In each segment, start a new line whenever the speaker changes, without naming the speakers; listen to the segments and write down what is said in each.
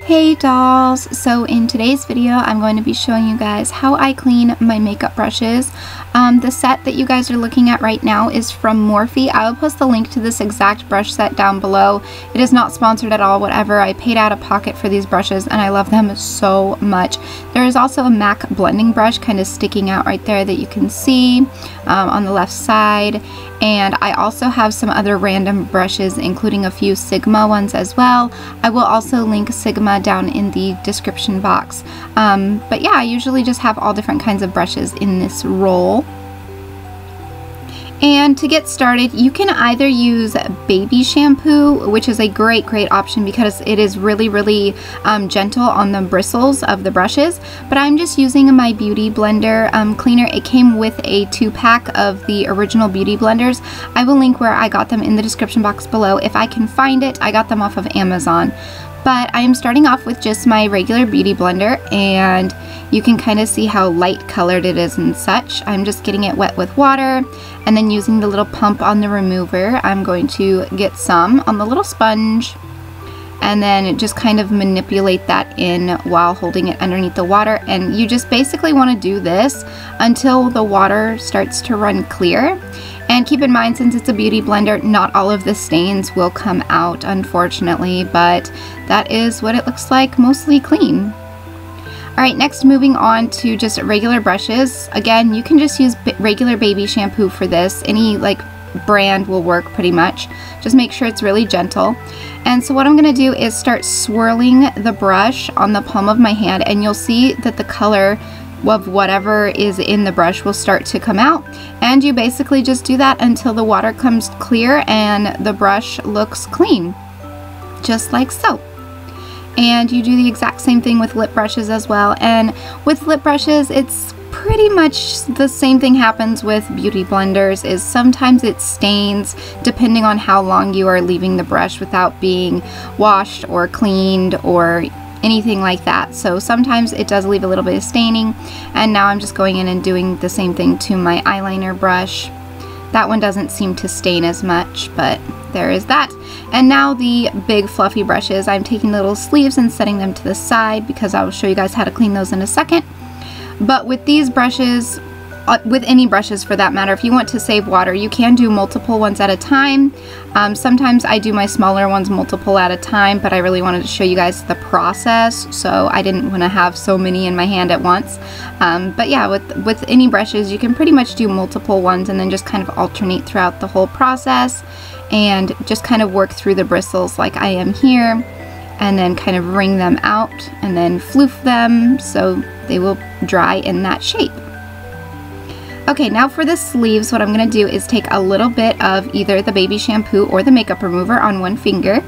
Hey dolls! So in today's video I'm going to be showing you guys how I clean my makeup brushes. The set that you guys are looking at right now is from Morphe. I will post the link to this exact brush set down below. It is not sponsored at all, whatever. I paid out of pocket for these brushes and I love them so much. There is also a MAC blending brush kind of sticking out right there that you can see on the left side. And I also have some other random brushes, including a few Sigma ones as well. I will also link Sigma down in the description box. But yeah, I usually just have all different kinds of brushes in this roll. And to get started, you can either use baby shampoo, which is a great option because it is really gentle on the bristles of the brushes. But I'm just using my Beauty Blender cleaner. It came with a 2-pack of the original Beauty Blenders. I will link where I got them in the description box below. If I can find it, I got them off of Amazon. But I am starting off with just my regular Beauty Blender, and you can kind of see how light colored it is and such. I'm just getting it wet with water, and then using the little pump on the remover, I'm going to get some on the little sponge, and then just kind of manipulate that in while holding it underneath the water. And you just basically want to do this until the water starts to run clear. And keep in mind, since it's a Beauty Blender, not all of the stains will come out, unfortunately, but that is what it looks like, mostly clean. Alright, next moving on to just regular brushes. Again, you can just use regular baby shampoo for this. Any brand will work pretty much. Just make sure it's really gentle. And so what I'm going to do is start swirling the brush on the palm of my hand, and you'll see that the color of whatever is in the brush will start to come out. And you basically just do that until the water comes clear and the brush looks clean, just like so. And you do the exact same thing with lip brushes as well. And with lip brushes, it's pretty much the same thing happens with Beauty Blenders, is sometimes it stains depending on how long you are leaving the brush without being washed or cleaned or anything like that. So sometimes it does leave a little bit of staining, and now I'm just going in and doing the same thing to my eyeliner brush. That one doesn't seem to stain as much, but there is that. And now the big fluffy brushes, I'm taking the little sleeves and setting them to the side because I will show you guys how to clean those in a second. But with these brushes, with any brushes for that matter, if you want to save water, you can do multiple ones at a time. Sometimes I do my smaller ones multiple at a time, but I really wanted to show you guys the process, so I didn't want to have so many in my hand at once. But yeah, with any brushes, you can pretty much do multiple ones and then just kind of alternate throughout the whole process and just kind of work through the bristles like I am here, and then kind of wring them out and then floof them so they will dry in that shape. Okay, now for the sleeves, what I'm going to do is take a little bit of either the baby shampoo or the makeup remover on one finger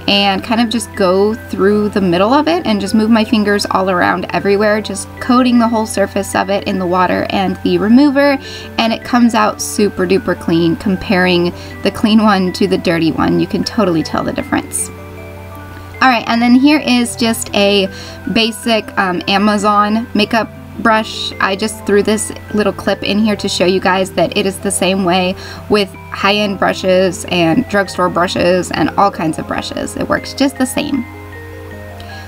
and kind of just go through the middle of it and just move my fingers all around everywhere, just coating the whole surface of it in the water and the remover, and it comes out super duper clean. Comparing the clean one to the dirty one, you can totally tell the difference. Alright, and then here is just a basic Amazon makeup brush. I just threw this little clip in here to show you guys that it is the same way with high-end brushes and drugstore brushes and all kinds of brushes. It works just the same.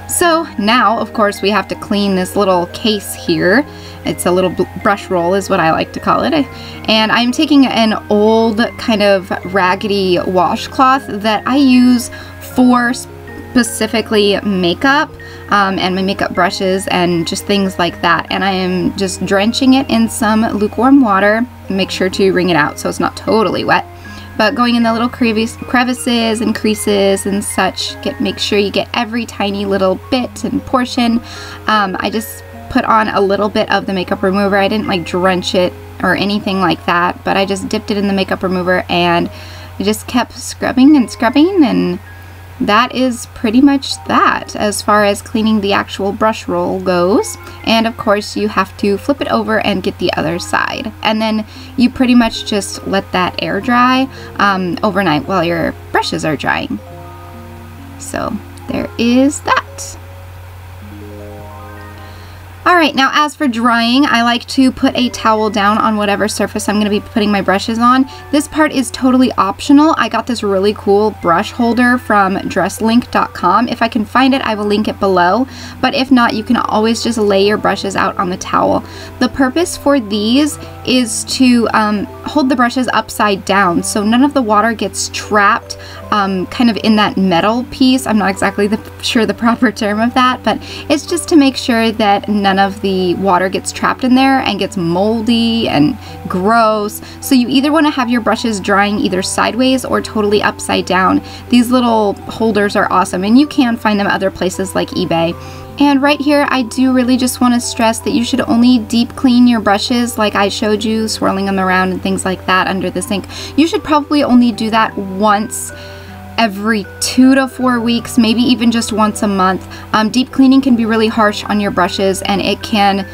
So now, of course, we have to clean this little case here. It's a little brush roll is what I like to call it. And I'm taking an old kind of raggedy washcloth that I use for specifically makeup and my makeup brushes and just things like that, and I am just drenching it in some lukewarm water. Make sure to wring it out so it's not totally wet, but going in the little crevices and creases and such, make sure you get every tiny little bit and portion. I just put on a little bit of the makeup remover. I didn't drench it or anything like that, but I just dipped it in the makeup remover and I just kept scrubbing and scrubbing, and that is pretty much that as far as cleaning the actual brush roll goes. And of course you have to flip it over and get the other side, and then you pretty much just let that air dry overnight while your brushes are drying. So there is that. Alright, now as for drying, I like to put a towel down on whatever surface I'm going to be putting my brushes on. This part is totally optional. I got this really cool brush holder from dresslink.com. If I can find it, I will link it below. But if not, you can always just lay your brushes out on the towel. The purpose for these is to hold the brushes upside down so none of the water gets trapped kind of in that metal piece. I'm not exactly sure the proper term of that, but it's just to make sure that none of the water gets trapped in there and gets moldy and gross. So you either want to have your brushes drying either sideways or totally upside down. These little holders are awesome, and you can find them other places like eBay. And right here, I do really just want to stress that you should only deep clean your brushes like I showed you, swirling them around and things like that under the sink. You should probably only do that once every 2 to 4 weeks, maybe even just once a month. Deep cleaning can be really harsh on your brushes, and it can,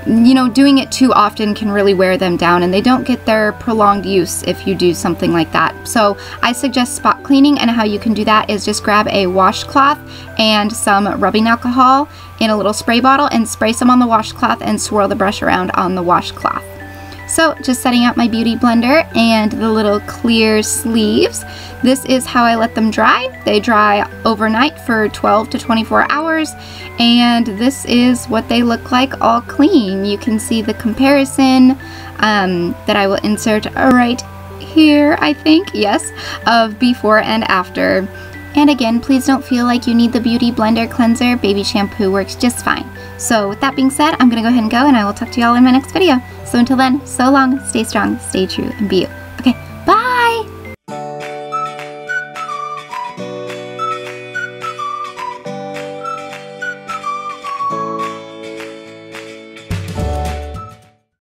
you know, doing it too often can really wear them down, and they don't get their prolonged use if you do something like that. So I suggest spot cleaning, and how you can do that is just grab a washcloth and some rubbing alcohol in a little spray bottle and spray some on the washcloth and swirl the brush around on the washcloth. So just setting out my beauty blender and the little clear sleeves. This is how I let them dry. They dry overnight for 12 to 24 hours, and this is what they look like all clean. You can see the comparison that I will insert right here, I think, yes, of before and after. And again, please don't feel like you need the Beauty Blender Cleanser. Baby shampoo works just fine. So with that being said, I'm gonna go ahead and go, and I will talk to y'all in my next video. So until then, so long, stay strong, stay true, and be you.